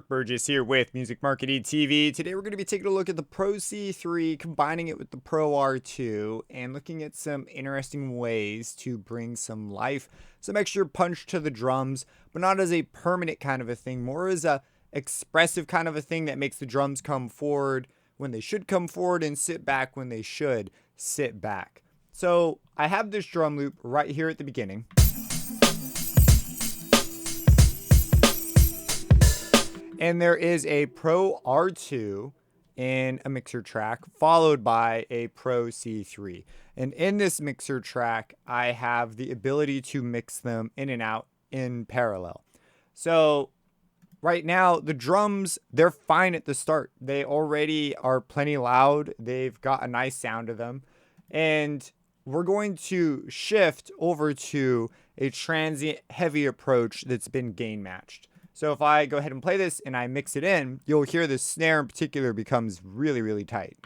Mark Burgess here with Music Marketing TV. Today we're going to be taking a look at the Pro C3, combining it with the Pro R2, and looking at some interesting ways to bring some life, some extra punch to the drums, but not as a permanent kind of a thing, more as a expressive kind of a thing that makes the drums come forward when they should come forward and sit back when they should sit back. So I have this drum loop right here at the beginning. And there is a Pro R2 in a mixer track, followed by a Pro C3. And in this mixer track, I have the ability to mix them in and out in parallel. So right now, the drums, they're fine at the start. They already are plenty loud. They've got a nice sound to them. And we're going to shift over to a transient heavy approach that's been gain matched. So if I go ahead and play this and I mix it in, you'll hear the snare in particular becomes really, really tight.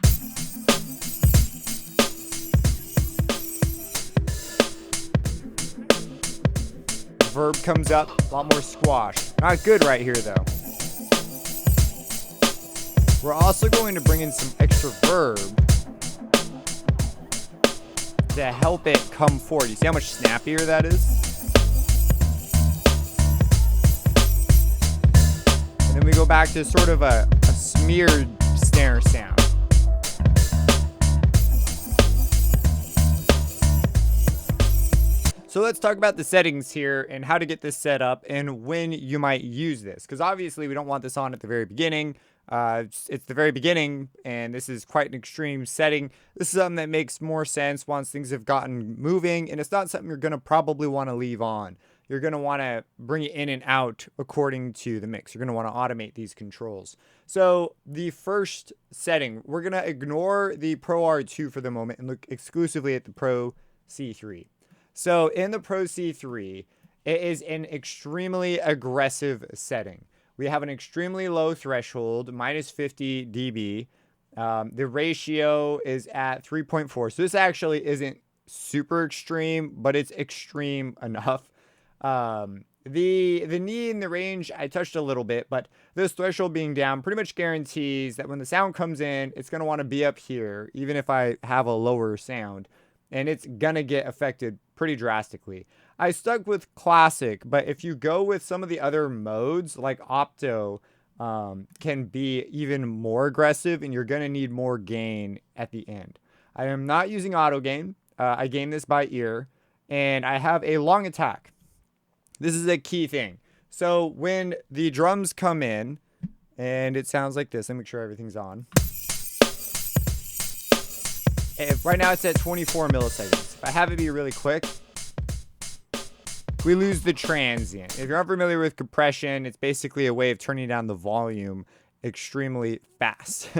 Verb comes up, a lot more squash. Not good right here though. We're also going to bring in some extra verb to help it come forward. You see how much snappier that is? And then we go back to sort of a smeared snare sound. So let's talk about the settings here and how to get this set up and when you might use this. Because obviously we don't want this on at the very beginning. It's the very beginning, and this is quite an extreme setting. This is something that makes more sense once things have gotten moving, and it's not something you're going to probably want to leave on. You're going to want to bring it in and out according to the mix. You're going to want to automate these controls. So the first setting, we're going to ignore the Pro R2 for the moment and look exclusively at the Pro C3. So in the Pro C3, it is an extremely aggressive setting. We have an extremely low threshold, minus 50 dB. The ratio is at 3.4. So this actually isn't super extreme, but it's extreme enough. The knee and the range, I touched a little bit, but this threshold being down pretty much guarantees that when the sound comes in, it's going to want to be up here, even if I have a lower sound, and it's going to get affected pretty drastically. I stuck with classic, but if you go with some of the other modes, like opto, can be even more aggressive, and you're going to need more gain at the end. I am not using auto gain. I gain this by ear, and I have a long attack. This is a key thing. So when the drums come in, and it sounds like this, let me make sure everything's on. Right now it's at 24 milliseconds. If I have it be really quick, we lose the transient. If you're unfamiliar with compression, it's basically a way of turning down the volume extremely fast.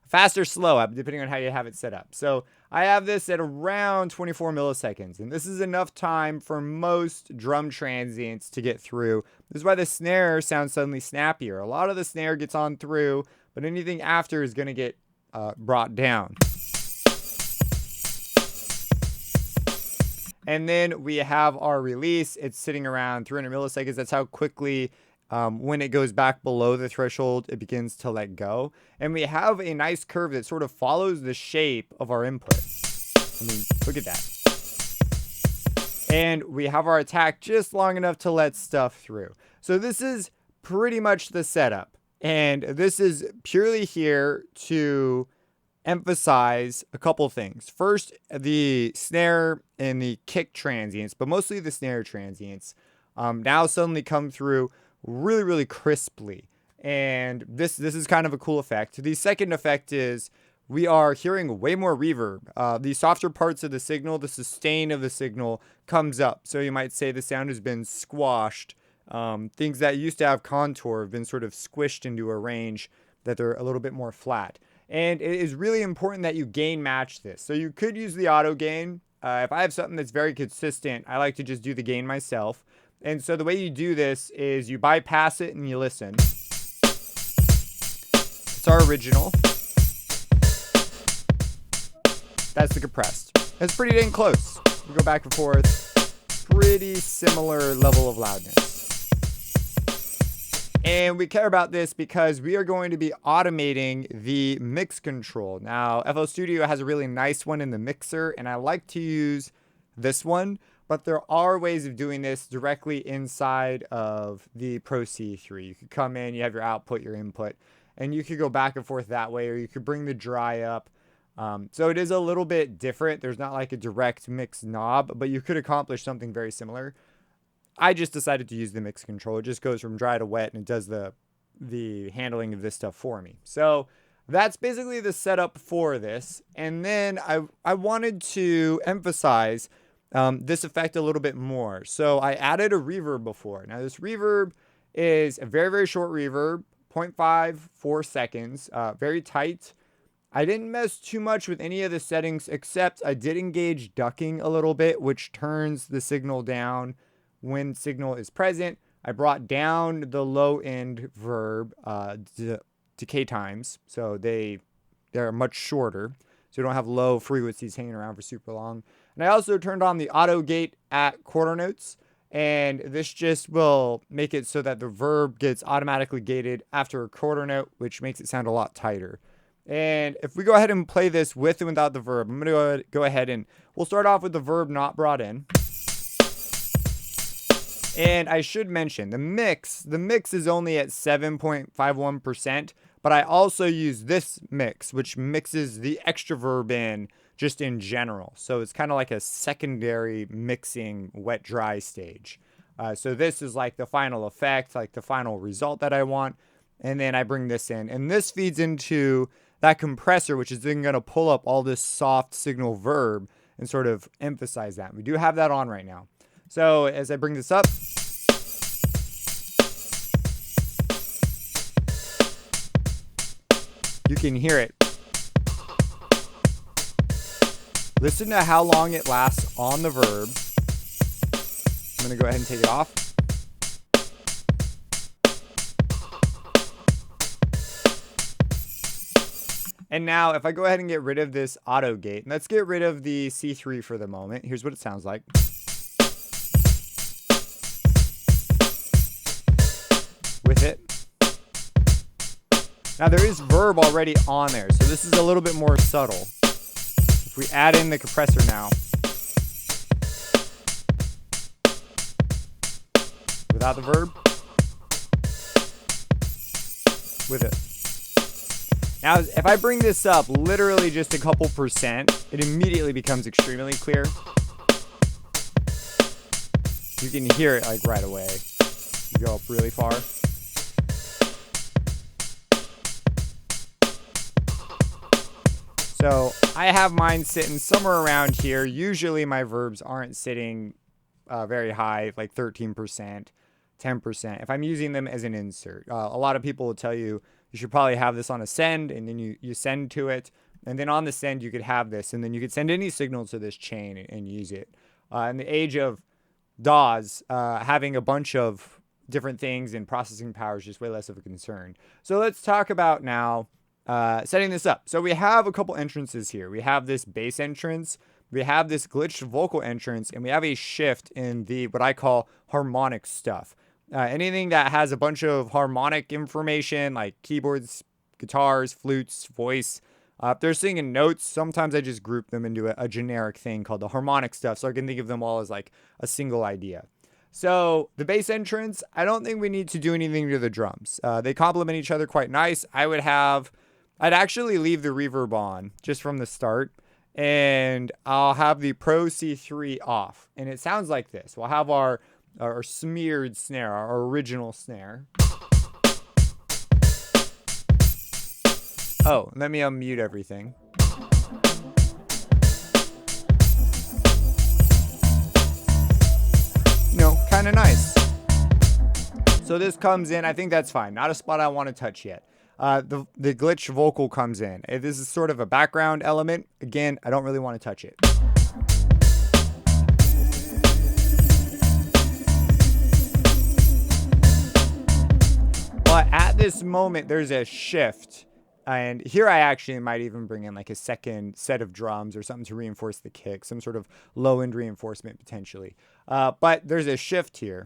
Fast or slow, depending on how you have it set up. So I have this at around 24 milliseconds, and this is enough time for most drum transients to get through. This is why the snare sounds suddenly snappier. A lot of the snare gets on through, but anything after is going to get brought down. And then we have our release. It's sitting around 300 milliseconds. That's how quickly, when it goes back below the threshold, it begins to let go. And we have a nice curve that sort of follows the shape of our input. I mean, look at that. And we have our attack just long enough to let stuff through. So this is pretty much the setup. And this is purely here to emphasize a couple things. First, the snare and the kick transients, but mostly the snare transients, now suddenly come through really, really crisply. And this is kind of a cool effect. The second effect is we are hearing way more reverb. The softer parts of the signal, the sustain of the signal comes up. So you might say the sound has been squashed. Things that used to have contour have been sort of squished into a range that they're a little bit more flat. And it is really important that you gain match this. So you could use the auto gain. If I have something that's very consistent, I like to just do the gain myself. And so the way you do this is you bypass it and you listen. It's our original. That's the compressed. It's pretty dang close. We go back and forth. Pretty similar level of loudness. And we care about this because we are going to be automating the mix control. Now, FL Studio has a really nice one in the mixer, and I like to use this one, but there are ways of doing this directly inside of the Pro C3. You could come in, you have your output, your input, and you could go back and forth that way, or you could bring the dry up. So it is a little bit different. There's not like a direct mix knob, but you could accomplish something very similar. I just decided to use the mix control. It just goes from dry to wet, and it does the handling of this stuff for me. So that's basically the setup for this. And then I wanted to emphasize this effect a little bit more. So I added a reverb before. Now this reverb is a very, very short reverb, 0.54 seconds, very tight. I didn't mess too much with any of the settings, except I did engage ducking a little bit, which turns the signal down when signal is present. I brought down the low end verb decay times, so they're much shorter, so you don't have low frequencies hanging around for super long. And I also turned on the auto gate at quarter notes, and this just will make it so that the verb gets automatically gated after a quarter note, which makes it sound a lot tighter. And if we go ahead and play this with and without the verb, I'm going to go ahead and we'll start off with the verb not brought in. And I should mention the mix is only at 7.51%, but I also use this mix, which mixes the extra verb in just in general. So it's kind of like a secondary mixing wet dry stage. So this is like the final effect, like the final result that I want. And then I bring this in, and this feeds into that compressor, which is then going to pull up all this soft signal verb and sort of emphasize that. We do have that on right now. So as I bring this up, you can hear it. Listen to how long it lasts on the verb. I'm going to go ahead and take it off. And now if I go ahead and get rid of this auto gate, and let's get rid of the C3 for the moment. Here's what it sounds like. With it. Now there is verb already on there, so this is a little bit more subtle. If we add in the compressor now, without the verb, with it. Now, if I bring this up literally just a couple percent, it immediately becomes extremely clear. You can hear it like right away. You go up really far. So I have mine sitting somewhere around here. Usually my verbs aren't sitting very high, like 13%, 10%. If I'm using them as an insert, a lot of people will tell you, you should probably have this on a send, and then you send to it. And then on the send, you could have this, and then you could send any signal to this chain and use it. In the age of DAWs, having a bunch of different things and processing power is just way less of a concern. So let's talk about now setting this up. So we have a couple entrances here. We have this bass entrance, we have this glitched vocal entrance, and we have a shift in the what I call harmonic stuff. Anything that has a bunch of harmonic information like keyboards, guitars, flutes, voice. If they're singing notes, sometimes I just group them into a generic thing called the harmonic stuff, so I can think of them all as like a single idea. So the bass entrance, I don't think we need to do anything to the drums. They complement each other quite nice. I'd actually leave the reverb on just from the start, and I'll have the Pro C3 off. And it sounds like this. We'll have our smeared snare, our original snare. Oh, let me unmute everything. Kind of nice. So this comes in, I think that's fine. Not a spot I want to touch yet. The glitch vocal comes in. This is sort of a background element. Again, I don't really want to touch it. But at this moment, there's a shift. And here I actually might even bring in like a second set of drums or something to reinforce the kick, some sort of low-end reinforcement potentially. But there's a shift here.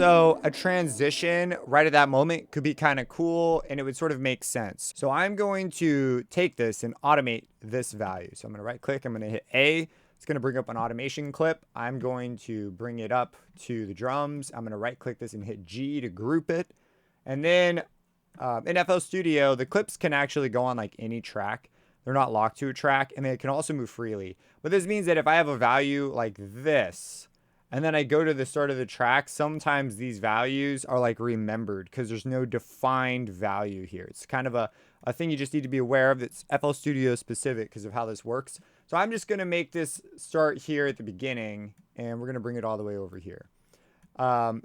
So a transition right at that moment could be kind of cool, and it would sort of make sense. So I'm going to take this and automate this value. So I'm going to right click, I'm going to hit A. It's going to bring up an automation clip. I'm going to bring it up to the drums. I'm going to right click this and hit G to group it. And then in FL Studio, the clips can actually go on like any track. They're not locked to a track, and they can also move freely. But this means that if I have a value like this, and then I go to the start of the track, sometimes these values are like remembered because there's no defined value here. It's kind of a thing you just need to be aware of. That's FL Studio specific because of how this works. So I'm just going to make this start here at the beginning, and we're going to bring it all the way over here.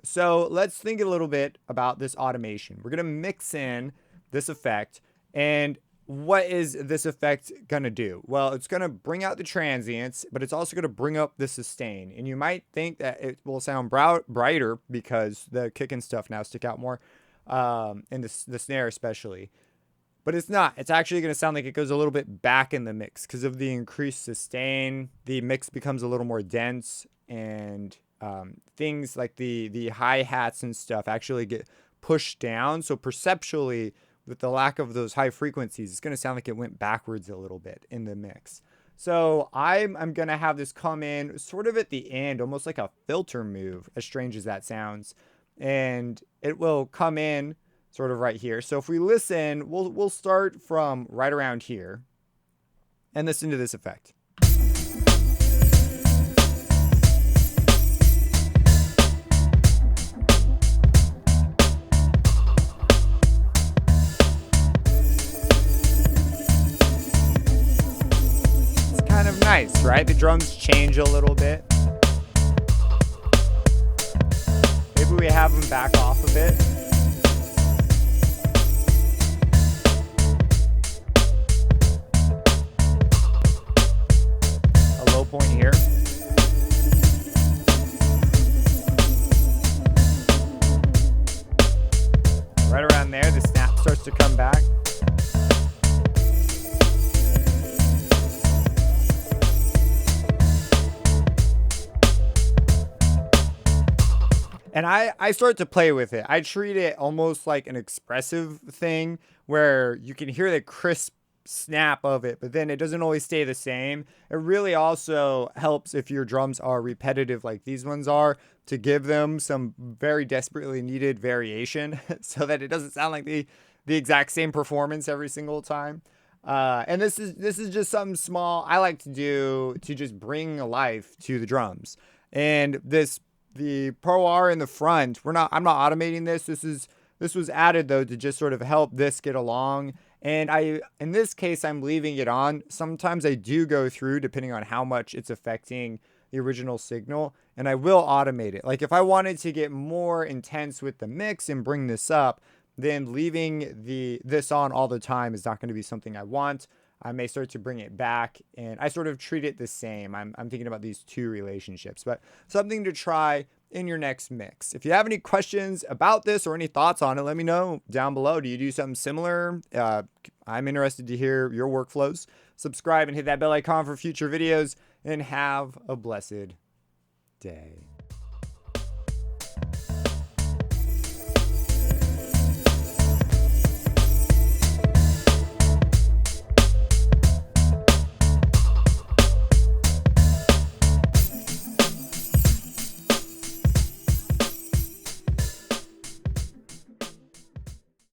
So let's think a little bit about this automation. We're going to mix in this effect, and what is this effect going to do? Well, it's going to bring out the transients, but it's also going to bring up the sustain. And you might think that it will sound brighter because the kick and stuff now stick out more, and the snare especially. But it's not. It's actually going to sound like it goes a little bit back in the mix because of the increased sustain. The mix becomes a little more dense, and things like the hi-hats and stuff actually get pushed down. So perceptually, with the lack of those high frequencies, it's going to sound like it went backwards a little bit in the mix. So I'm going to have this come in sort of at the end, almost like a filter move, as strange as that sounds. And it will come in sort of right here. So if we listen, we'll start from right around here and listen to this effect. Nice, right? The drums change a little bit. Maybe we have them back off a bit. A low point here. Right around there, the snap starts to come back. And I start to play with it. I treat it almost like an expressive thing where you can hear the crisp snap of it, but then it doesn't always stay the same. It really also helps if your drums are repetitive like these ones are, to give them some very desperately needed variation so that it doesn't sound like the exact same performance every single time. And this is just something small I like to do to just bring life to the drums. And the Pro R in the front, I'm not automating this. This was added though to just sort of help this get along. And in this case, I'm leaving it on. Sometimes I do go through depending on how much it's affecting the original signal, and I will automate it. Like if I wanted to get more intense with the mix and bring this up, then leaving this on all the time is not going to be something I want. I may start to bring it back, and I sort of treat it the same. I'm thinking about these two relationships, but something to try in your next mix. If you have any questions about this or any thoughts on it, let me know down below. Do you do something similar? I'm interested to hear your workflows. Subscribe and hit that bell icon for future videos, and have a blessed day.